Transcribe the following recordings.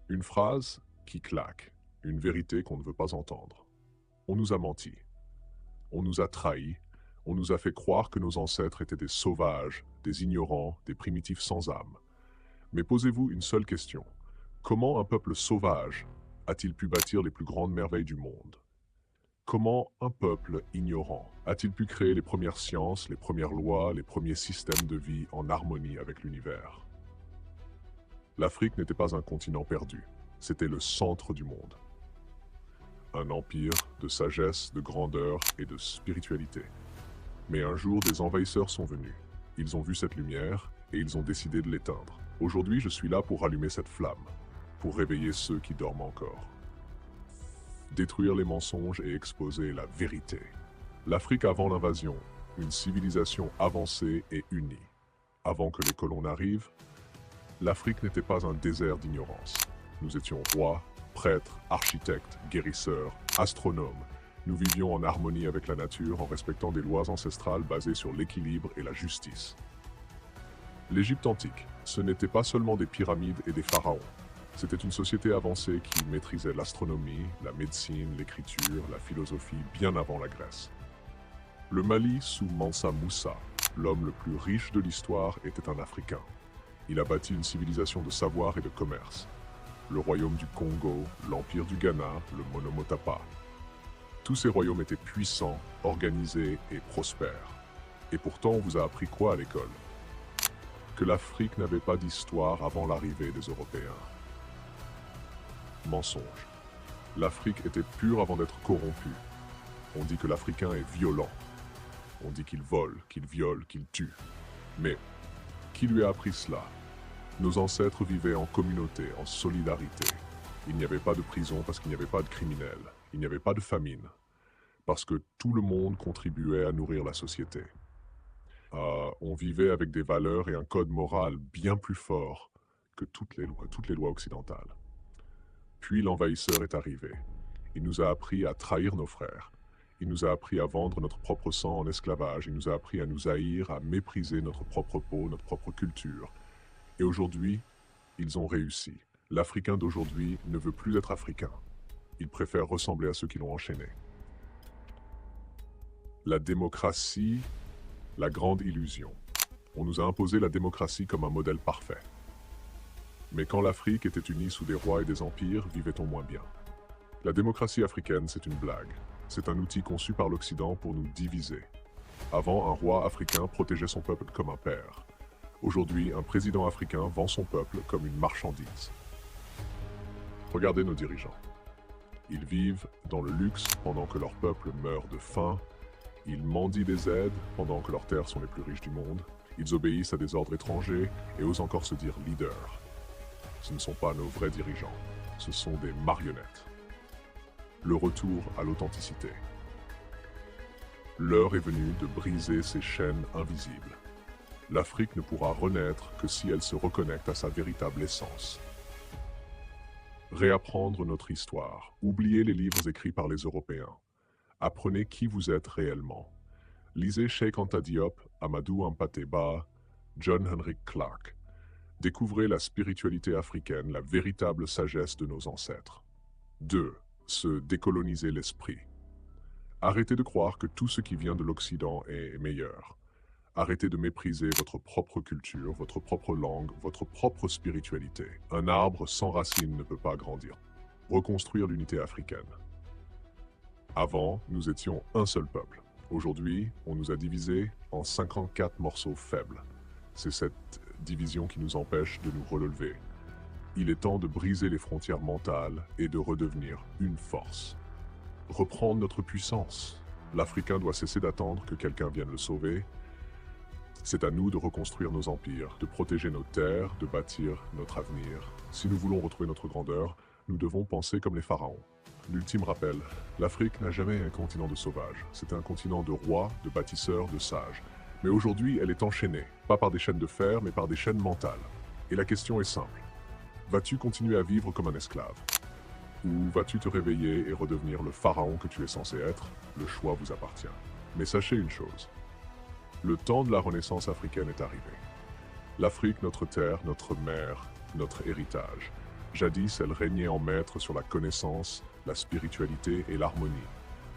Une phrase qui claque, une vérité qu'on ne veut pas entendre. On nous a menti, on nous a trahis, on nous a fait croire que nos ancêtres étaient des sauvages, des ignorants, des primitifs sans âme. Mais posez-vous une seule question. Comment un peuple sauvage a-t-il pu bâtir les plus grandes merveilles du monde? Comment un peuple ignorant a-t-il pu créer les premières sciences, les premières lois, les premiers systèmes de vie en harmonie avec l'univers? L'Afrique n'était pas un continent perdu, c'était le centre du monde. Un empire de sagesse, de grandeur et de spiritualité. Mais un jour, des envahisseurs sont venus. Ils ont vu cette lumière et ils ont décidé de l'éteindre. Aujourd'hui, je suis là pour rallumer cette flamme, pour réveiller ceux qui dorment encore. Détruire les mensonges et exposer la vérité. L'Afrique avant l'invasion, une civilisation avancée et unie. Avant que les colons n'arrivent, l'Afrique n'était pas un désert d'ignorance. Nous étions rois, prêtres, architectes, guérisseurs, astronomes. Nous vivions en harmonie avec la nature en respectant des lois ancestrales basées sur l'équilibre et la justice. L'Égypte antique, ce n'était pas seulement des pyramides et des pharaons. C'était une société avancée qui maîtrisait l'astronomie, la médecine, l'écriture, la philosophie bien avant la Grèce. Le Mali sous Mansa Moussa, l'homme le plus riche de l'histoire, était un Africain. Il a bâti une civilisation de savoir et de commerce. Le royaume du Congo, l'empire du Ghana, le Monomotapa. Tous ces royaumes étaient puissants, organisés et prospères. Et pourtant, on vous a appris quoi à l'école? Que l'Afrique n'avait pas d'histoire avant l'arrivée des Européens. Mensonge. L'Afrique était pure avant d'être corrompue. On dit que l'Africain est violent. On dit qu'il vole, qu'il viole, qu'il tue. Mais qui lui a appris cela? Nos ancêtres vivaient en communauté, en solidarité. Il n'y avait pas de prison parce qu'il n'y avait pas de criminels. Il n'y avait pas de famine. Parce que tout le monde contribuait à nourrir la société. On vivait avec des valeurs et un code moral bien plus fort que toutes les lois occidentales. Puis l'envahisseur est arrivé. Il nous a appris à trahir nos frères. Il nous a appris à vendre notre propre sang en esclavage. Il nous a appris à nous haïr, à mépriser notre propre peau, notre propre culture. Et aujourd'hui, ils ont réussi. L'Africain d'aujourd'hui ne veut plus être africain. Il préfère ressembler à ceux qui l'ont enchaîné. La démocratie, la grande illusion. On nous a imposé la démocratie comme un modèle parfait. Mais quand l'Afrique était unie sous des rois et des empires, vivait-on moins bien? La démocratie africaine, c'est une blague. C'est un outil conçu par l'Occident pour nous diviser. Avant, un roi africain protégeait son peuple comme un père. Aujourd'hui, un président africain vend son peuple comme une marchandise. Regardez nos dirigeants. Ils vivent dans le luxe pendant que leur peuple meurt de faim. Ils mendient des aides pendant que leurs terres sont les plus riches du monde. Ils obéissent à des ordres étrangers et osent encore se dire leaders. Ce ne sont pas nos vrais dirigeants, ce sont des marionnettes. Le retour à l'authenticité. L'heure est venue de briser ces chaînes invisibles. L'Afrique ne pourra renaître que si elle se reconnecte à sa véritable essence. Réapprendre notre histoire, oublier les livres écrits par les Européens. Apprenez qui vous êtes réellement. Lisez Cheikh Anta Diop, Amadou Hampâté Bâ, John Henrik Clarke. Découvrez la spiritualité africaine, la véritable sagesse de nos ancêtres. 2. Se décoloniser l'esprit. Arrêtez de croire que tout ce qui vient de l'Occident est meilleur. Arrêtez de mépriser votre propre culture, votre propre langue, votre propre spiritualité. Un arbre sans racines ne peut pas grandir. Reconstruire l'unité africaine. Avant, nous étions un seul peuple. Aujourd'hui, on nous a divisés en 54 morceaux faibles. C'est cette division qui nous empêche de nous relever. Il est temps de briser les frontières mentales et de redevenir une force. Reprendre notre puissance. L'Africain doit cesser d'attendre que quelqu'un vienne le sauver. C'est à nous de reconstruire nos empires, de protéger nos terres, de bâtir notre avenir. Si nous voulons retrouver notre grandeur, nous devons penser comme les pharaons. L'ultime rappel, l'Afrique n'a jamais été un continent de sauvages. C'était un continent de rois, de bâtisseurs, de sages. Mais aujourd'hui, elle est enchaînée, pas par des chaînes de fer, mais par des chaînes mentales. Et la question est simple. Vas-tu continuer à vivre comme un esclave? Ou vas-tu te réveiller et redevenir le pharaon que tu es censé être? Le choix vous appartient. Mais sachez une chose. Le temps de la renaissance africaine est arrivé. L'Afrique, notre terre, notre mère, notre héritage. Jadis, elle régnait en maître sur la connaissance, la spiritualité et l'harmonie.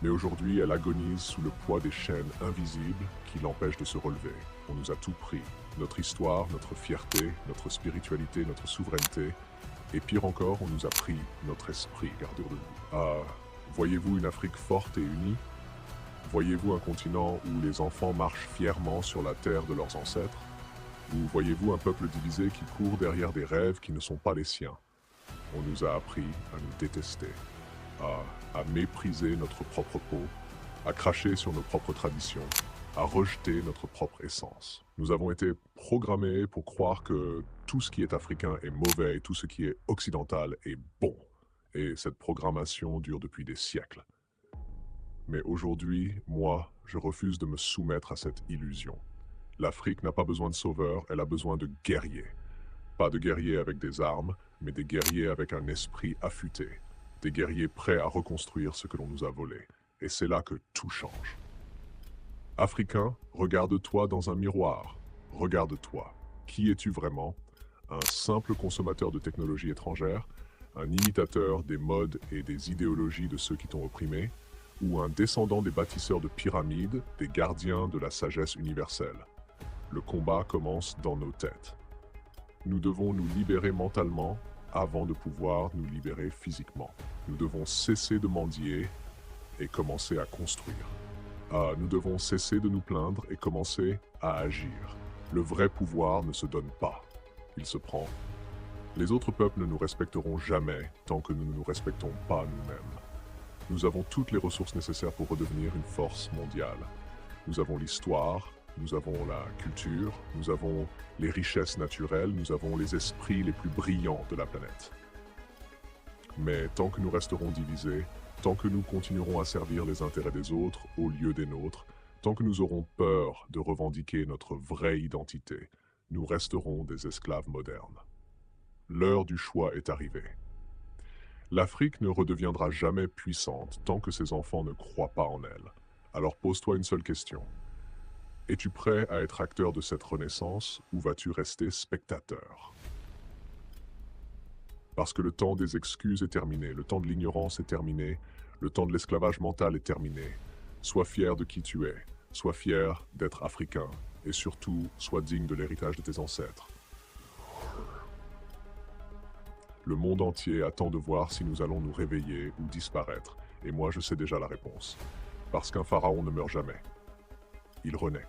Mais aujourd'hui, elle agonise sous le poids des chaînes invisibles qui l'empêchent de se relever. On nous a tout pris. Notre histoire, notre fierté, notre spiritualité, notre souveraineté. Et pire encore, on nous a pris notre esprit, gardez-le. Voyez-vous une Afrique forte et unie? Voyez-vous un continent où les enfants marchent fièrement sur la terre de leurs ancêtres? Ou voyez-vous un peuple divisé qui court derrière des rêves qui ne sont pas les siens? On nous a appris à nous détester, à mépriser notre propre peau, à cracher sur nos propres traditions, à rejeter notre propre essence. Nous avons été programmés pour croire que tout ce qui est africain est mauvais et tout ce qui est occidental est bon. Et cette programmation dure depuis des siècles. Mais aujourd'hui, moi, je refuse de me soumettre à cette illusion. L'Afrique n'a pas besoin de sauveurs, elle a besoin de guerriers. Pas de guerriers avec des armes, mais des guerriers avec un esprit affûté. Des guerriers prêts à reconstruire ce que l'on nous a volé. Et c'est là que tout change. Africain, regarde-toi dans un miroir. Regarde-toi. Qui es-tu vraiment? Un simple consommateur de technologies étrangères? Un imitateur des modes et des idéologies de ceux qui t'ont opprimé? Ou un descendant des bâtisseurs de pyramides, des gardiens de la sagesse universelle? Le combat commence dans nos têtes. Nous devons nous libérer mentalement avant de pouvoir nous libérer physiquement. Nous devons cesser de mendier et commencer à construire. Nous devons cesser de nous plaindre et commencer à agir. Le vrai pouvoir ne se donne pas, il se prend. Les autres peuples ne nous respecteront jamais tant que nous ne nous respectons pas nous-mêmes. Nous avons toutes les ressources nécessaires pour redevenir une force mondiale. Nous avons l'histoire, nous avons la culture, nous avons les richesses naturelles, nous avons les esprits les plus brillants de la planète. Mais tant que nous resterons divisés, tant que nous continuerons à servir les intérêts des autres au lieu des nôtres, tant que nous aurons peur de revendiquer notre vraie identité, nous resterons des esclaves modernes. L'heure du choix est arrivée. L'Afrique ne redeviendra jamais puissante tant que ses enfants ne croient pas en elle. Alors pose-toi une seule question. Es-tu prêt à être acteur de cette renaissance ou vas-tu rester spectateur? Parce que le temps des excuses est terminé, le temps de l'ignorance est terminé, le temps de l'esclavage mental est terminé. Sois fier de qui tu es, sois fier d'être africain et surtout, sois digne de l'héritage de tes ancêtres. Le monde entier attend de voir si nous allons nous réveiller ou disparaître, et moi je sais déjà la réponse. Parce qu'un pharaon ne meurt jamais. Il renaît.